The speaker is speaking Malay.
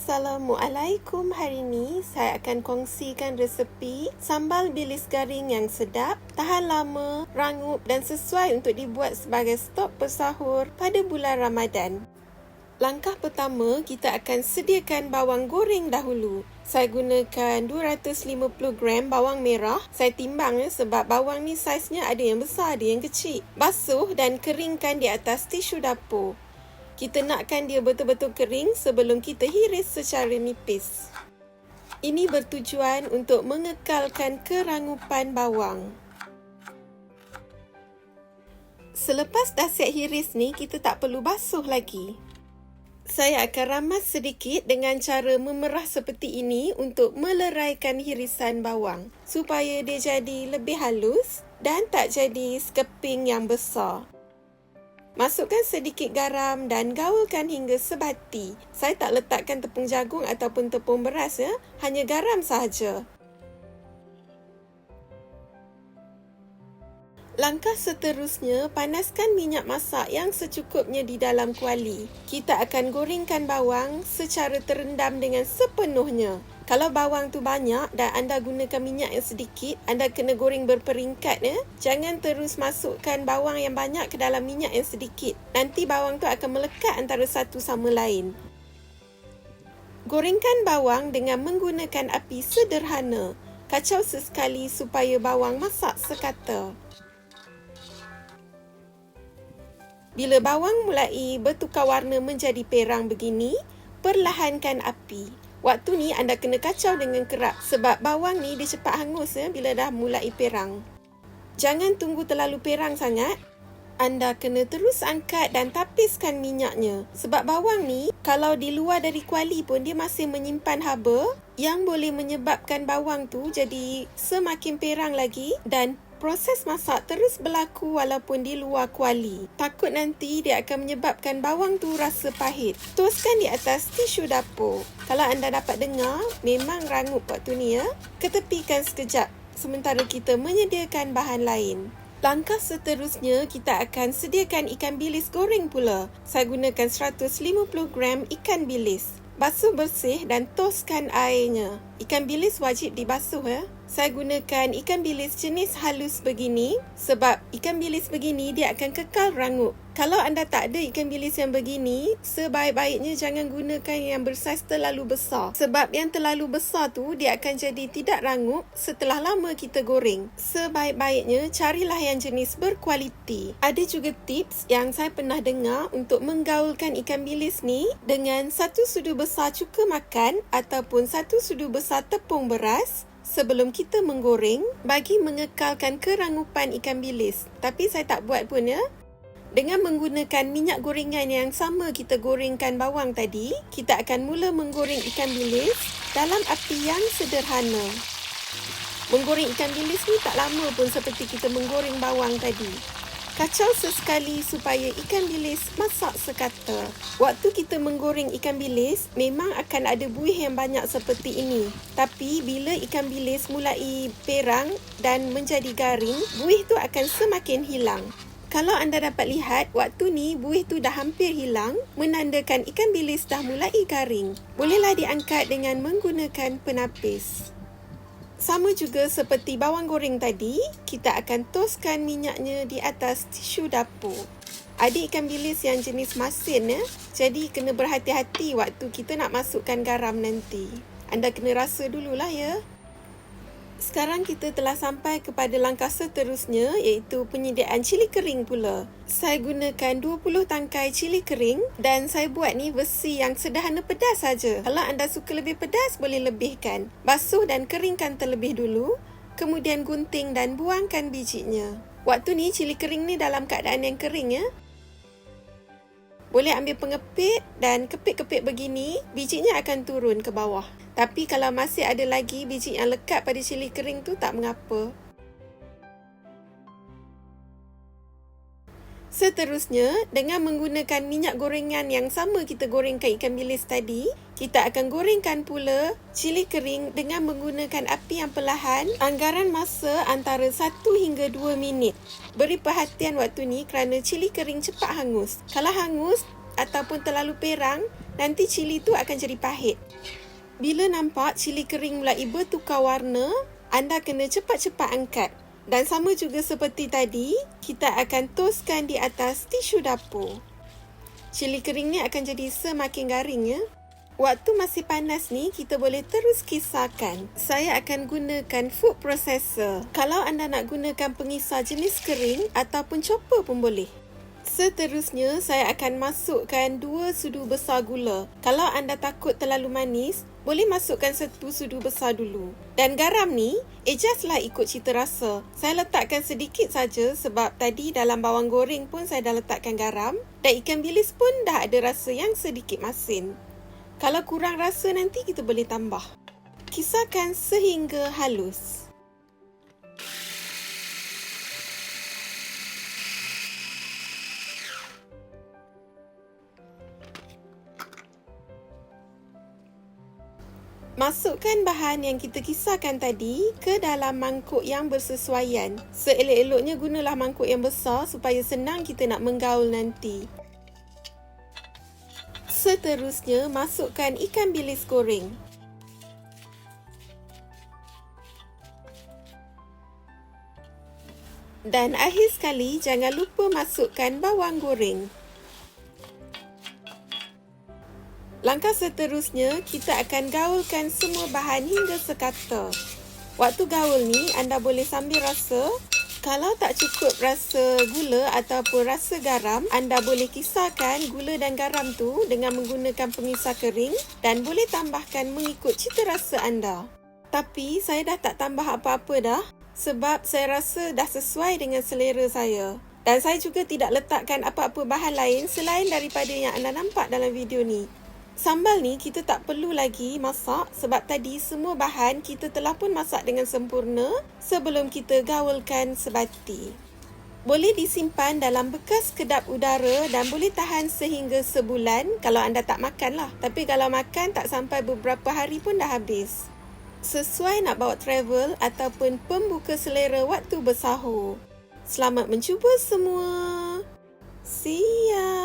Assalamualaikum. Hari ini saya akan kongsikan resepi sambal bilis garing yang sedap, tahan lama, rangup dan sesuai untuk dibuat sebagai stok bersahur pada bulan Ramadan. Langkah pertama, kita akan sediakan bawang goreng dahulu. Saya gunakan 250 gram bawang merah. Saya timbang sebab bawang ni saiznya ada yang besar, ada yang kecil. Basuh dan keringkan di atas tisu dapur. Kita nakkan dia betul-betul kering sebelum kita hiris secara nipis. Ini bertujuan untuk mengekalkan kerangupan bawang. Selepas dah siap hiris ni, kita tak perlu basuh lagi. Saya akan ramas sedikit dengan cara memerah seperti ini untuk meleraikan hirisan bawang supaya dia jadi lebih halus dan tak jadi sekeping yang besar. Masukkan sedikit garam dan gaulkan hingga sebati. Saya tak letakkan tepung jagung ataupun tepung beras, hanya garam sahaja. Langkah seterusnya, panaskan minyak masak yang secukupnya di dalam kuali. Kita akan gorengkan bawang secara terendam dengan sepenuhnya. Kalau bawang tu banyak dan anda gunakan minyak yang sedikit, anda kena goreng berperingkat. Jangan terus masukkan bawang yang banyak ke dalam minyak yang sedikit. Nanti bawang tu akan melekat antara satu sama lain. Gorengkan bawang dengan menggunakan api sederhana. Kacau sesekali supaya bawang masak sekata. Bila bawang mulai bertukar warna menjadi perang begini, perlahankan api. Waktu ni anda kena kacau dengan kerap sebab bawang ni dia cepat hangus bila dah mulai perang. Jangan tunggu terlalu perang sangat. Anda kena terus angkat dan tapiskan minyaknya. Sebab bawang ni kalau di luar dari kuali pun dia masih menyimpan haba yang boleh menyebabkan bawang tu jadi semakin perang lagi dan proses masak terus berlaku walaupun di luar kuali. Takut nanti dia akan menyebabkan bawang tu rasa pahit. Toskan di atas tisu dapur. Kalau anda dapat dengar, memang rangup waktu ni Ketepikan sekejap sementara kita menyediakan bahan lain. Langkah seterusnya, kita akan sediakan ikan bilis goreng pula. Saya gunakan 150 gram ikan bilis. Basuh bersih dan toskan airnya. Ikan bilis wajib dibasuh Saya gunakan ikan bilis jenis halus begini sebab ikan bilis begini dia akan kekal rangup. Kalau anda tak ada ikan bilis yang begini, sebaik-baiknya jangan gunakan yang bersaiz terlalu besar. Sebab yang terlalu besar tu dia akan jadi tidak rangup setelah lama kita goreng. Sebaik-baiknya carilah yang jenis berkualiti. Ada juga tips yang saya pernah dengar untuk menggaulkan ikan bilis ni dengan 1 sudu besar cuka makan ataupun 1 sudu besar tepung beras sebelum kita menggoreng bagi mengekalkan kerangupan ikan bilis. Tapi saya tak buat pun Dengan menggunakan minyak gorengan yang sama kita gorengkan bawang tadi, kita akan mula menggoreng ikan bilis dalam api yang sederhana. Menggoreng ikan bilis ni tak lama pun seperti kita menggoreng bawang tadi. Kacau sesekali supaya ikan bilis masak sekata. Waktu kita menggoreng ikan bilis, memang akan ada buih yang banyak seperti ini. Tapi bila ikan bilis mulai perang dan menjadi garing, buih tu akan semakin hilang. Kalau anda dapat lihat, waktu ni buih tu dah hampir hilang, menandakan ikan bilis dah mulai garing. Bolehlah diangkat dengan menggunakan penapis. Sama juga seperti bawang goreng tadi, kita akan toskan minyaknya di atas tisu dapur. Ada ikan bilis yang jenis masin jadi kena berhati-hati waktu kita nak masukkan garam nanti. Anda kena rasa dululah Sekarang kita telah sampai kepada langkah seterusnya iaitu penyediaan cili kering pula. Saya gunakan 20 tangkai cili kering dan saya buat ni versi yang sederhana pedas saja. Kalau anda suka lebih pedas boleh lebihkan. Basuh dan keringkan terlebih dulu, kemudian gunting dan buangkan bijinya. Waktu ni cili kering ni dalam keadaan yang kering Boleh ambil pengepit dan kepit-kepit begini, bijinya akan turun ke bawah. Tapi kalau masih ada lagi biji yang lekat pada cili kering tu tak mengapa. Seterusnya, dengan menggunakan minyak gorengan yang sama kita gorengkan ikan bilis tadi, kita akan gorengkan pula cili kering dengan menggunakan api yang perlahan, anggaran masa antara 1 hingga 2 minit. Beri perhatian waktu ni kerana cili kering cepat hangus. Kalau hangus ataupun terlalu perang, nanti cili tu akan jadi pahit. Bila nampak cili kering mulai bertukar warna, anda kena cepat-cepat angkat. Dan sama juga seperti tadi, kita akan toskan di atas tisu dapur. Cili kering ni akan jadi semakin garing ya. Waktu masih panas ni, kita boleh terus kisarkan. Saya akan gunakan food processor. Kalau anda nak gunakan pengisar jenis kering ataupun chopper pun boleh. Seterusnya, saya akan masukkan 2 sudu besar gula. Kalau anda takut terlalu manis, boleh masukkan 1 sudu besar dulu. Dan garam ni, adjustlah ikut cita rasa. Saya letakkan sedikit saja sebab tadi dalam bawang goreng pun saya dah letakkan garam. Dan ikan bilis pun dah ada rasa yang sedikit masin. Kalau kurang rasa nanti kita boleh tambah. Kisarkan sehingga halus. Masukkan bahan yang kita kisarkan tadi ke dalam mangkuk yang bersesuaian. Seelok-eloknya gunalah mangkuk yang besar supaya senang kita nak menggaul nanti. Seterusnya, masukkan ikan bilis goreng. Dan akhir sekali, jangan lupa masukkan bawang goreng. Langkah seterusnya, kita akan gaulkan semua bahan hingga sekata. Waktu gaul ni, anda boleh sambil rasa. Kalau tak cukup rasa gula ataupun rasa garam, anda boleh kisarkan gula dan garam tu dengan menggunakan pengisar kering dan boleh tambahkan mengikut cita rasa anda. Tapi saya dah tak tambah apa-apa dah sebab saya rasa dah sesuai dengan selera saya. Dan saya juga tidak letakkan apa-apa bahan lain selain daripada yang anda nampak dalam video ni. Sambal ni kita tak perlu lagi masak sebab tadi semua bahan kita telah pun masak dengan sempurna sebelum kita gaulkan sebati. Boleh disimpan dalam bekas kedap udara dan boleh tahan sehingga sebulan kalau anda tak makan lah. Tapi kalau makan tak sampai beberapa hari pun dah habis. Sesuai nak bawa travel ataupun pembuka selera waktu bersahur. Selamat mencuba semua. See ya.